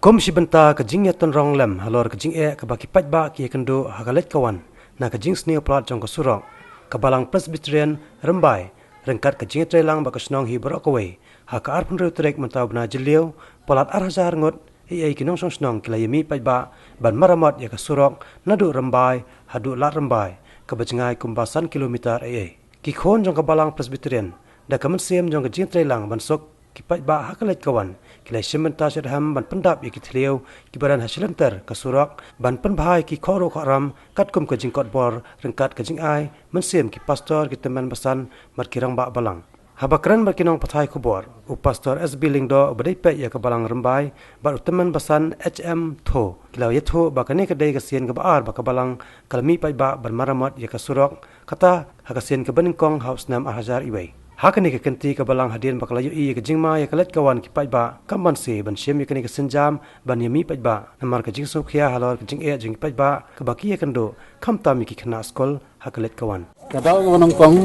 Kom si benta kajing ya ton rong lem halor kajing kabaki pat ba ki kendo hagalet kawan na kajing sneo plat jong kasurok kabalang Presbyterian rembai rengkat kajing trelang ba kasnong hi borok kowe ha ka arpun re trek mentau bna jeliu polat arhazar ngot ai kinong song snong kilayemi pat ba ban maramot ya kasurok nadu rembai hadu lat rembai kabajengai kumbasan kilometer ai ki khon jong kabalang Presbyterian da kamen sem jong kajing trelang ban sok kipat ba hakalet kawan kilai sementa sedham ban pendap ya kitliau kibaran hasilanter kasurak ban penbhai ki khoro kharam katkum ka jingkot bor rengkat ka jing ai mensem ki pastor ki teman basan mar kirang ba balang habakran ba kinong pathai khubor u pastor SB Lingdo badai pe ya ka balang rembai bar teman basan HM tho kilau ya tho ba kane ka dei ka sien ka baar ba ka balang kalmi pai ba ban maramot ya kasurak kata hakasien ka baningkong house nam 1000 iwei hakani ke kenti ka balang hadian bakalayu i ke jingma ya kalet kawan ki pai ba kamban se ban shem yakani ke senjam ban yami pai ba namar ke jing sokhia halor ke jing jing pai ba ke baki ya kendo khamta mi ki khna skol hakalet kawan kadau ka nong kong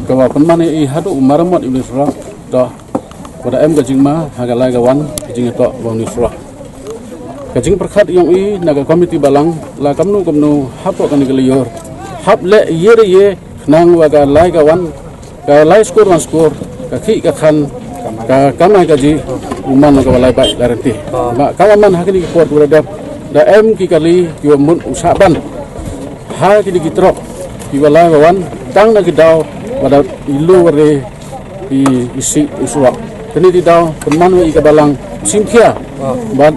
ka wa penman i hadu maramot iblis ra to pada em ke jingma hagalai kawan ke jing to bang nisra ke jing perkhat yong i naga komiti balang la kamnu hapo kan ke liyor hap le ye nang wa ga lai kawan ka lai skor wan skor ka khi ka khan ka kamai ka ji uman ka walai bai larenti ma kawaman hakini ki port urada da em ki kali ki mun usaban ha ki di trok ki walai wan tang na ki daw pada ilu re isi uswa tani di daw penman wi ka balang simkhia ban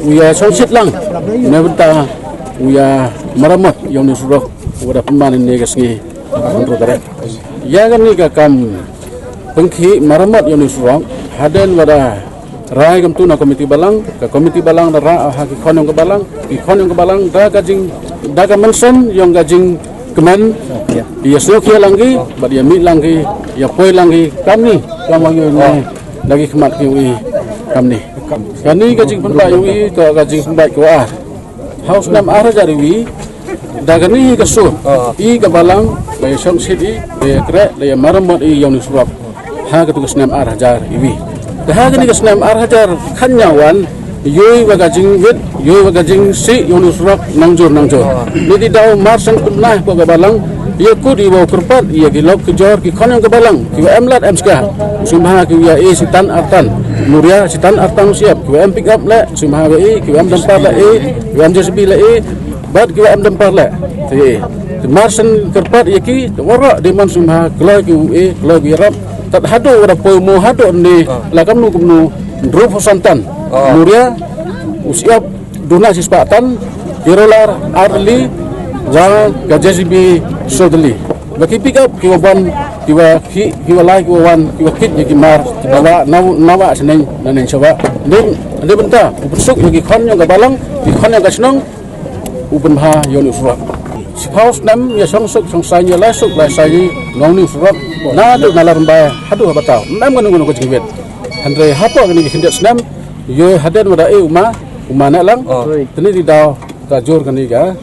uya sonsit lang ne benta uya maramot yang ni surok wada penman ni gasngi untuk tarik. Ya kan ni kam pengki maramot yang disurong haden wada rai kam tu na komiti balang ka komiti balang na ra ha ki khon yang ke balang da gajing da ka mention yang gajing kemen ya snokia langgi bad ya mi langgi ya poi langgi kami yu ni lagi kemat ki kami kani gajing penba yu to gajing penba ko house nam ara jari wi dagani ka sur i ka balang le song sidi le kre le maramot i yang surap ha ka tugas 6000 iwi dah gani ka 6000 khanyawan yoi wa gajing wit yoi wa gajing si yang surap nangjur ni di daw marsang punah ko ka balang ia ku di bawah kerpat ia ki lok kejor ki khon yang ka balang ki emlat emska sumha ki ya sitan artan nuria sitan artan siap ki em pick up le sumha ki em dampar le ki em JCB le bad ki am dampar le ti marsen kerpat yaki wara di man sumha kla ki kla ki rap tat hado ora po mo hado ni la kamnu drop santan nuria usiap dona sispatan dirolar arli wa gajasibi sodli baki pick up ki wan ki walai ki wan ki kit yaki mar bawa nawa seneng nanen sawa nin ade benta ubsuk yaki khon yang gabalang ki khon yang gasnong uben ha yon usra sipaus nam ya songsuk songsanya lasuk lasai ngong ni usra na du nalar ba hadu batau nam ngono ko jingwet andre hapo ngani hindat snam yo haden wada uma na lang tani di daw ta jor kani ga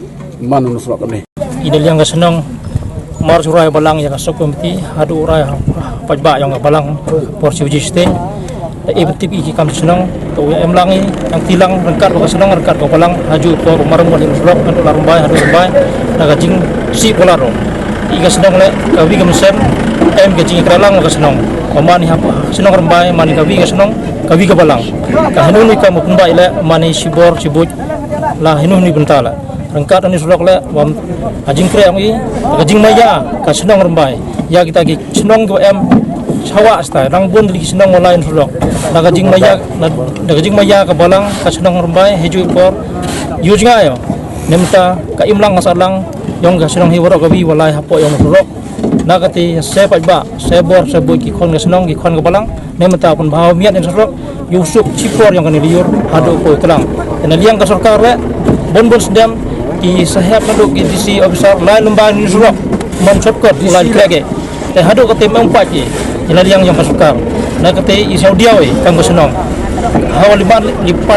man usra kani idel yang senong mar surai balang ya kasuk komiti hadu urai pajba yang balang porsi uji ste ibtip iki kam senong to em langi yang tilang rengkat ko senong rengkat ko balang haju por maram ko surok untuk larumbai hadu rumbai naga jing si polaro iga senong le kawi kam sem em ke jing kralang ko senong komani hapa senong rumbai mani kawi ka senong kawi ka balang ka hanuni ka mumbai le mani sibor sibut la hinuni bentala rengkat ani surok le wam ajing kre am i ka jing maya ka senong rumbai ya kita ki senong ko em sawa sta rang bun li senong online surok naga jing maya ka balang ka senong rumbai heju por yujnga yo nemta ka imlang asalang yong ka senong hiwaro ka wi walai hapo yong surok naga ti sepat ba sebor seboi ki khon ka senong ki khon ka balang nemta pun bahaw miat en surok yusuk cipor yang kan liur hadu ko telang en liang ka sarkar le bon sedam ki sahab nadu ki DC officer lain lembaga ni surok mon shortcut lai krege te hadu ka tim empat ki ila yang kasukar na kate isau dia we kang senong hawa lipan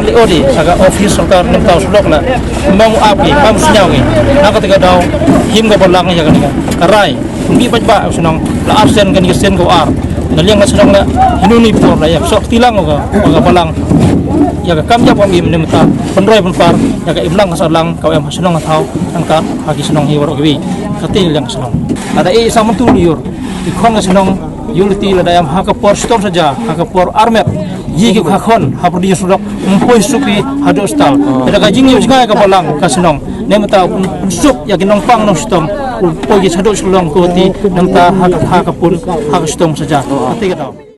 li odi saka office sarkar nem tau sulok na mau api pam senyaw ki na kate ka daw him ka balang ya kan karai ngi pajba senong la absen kan ko ar na liang ka senong na hinuni por la ya sok tilang ko balang ya kam ya pom im nemta penroi penpar ya ka imlang kasalang kau em senong thau angka hagi senong hi warok wi katil yang senong ada sama tu liur ikon senong yulti la dayam hakapor stom saja hakapor armet yi ki khakon hapudi surok umpoi suki hado stal ada kajing yu jga ka balang ka senong nemta unsuk ya ginong pang no stom umpoi ki hado sulong ko ti nemta hakapun hakastom saja katil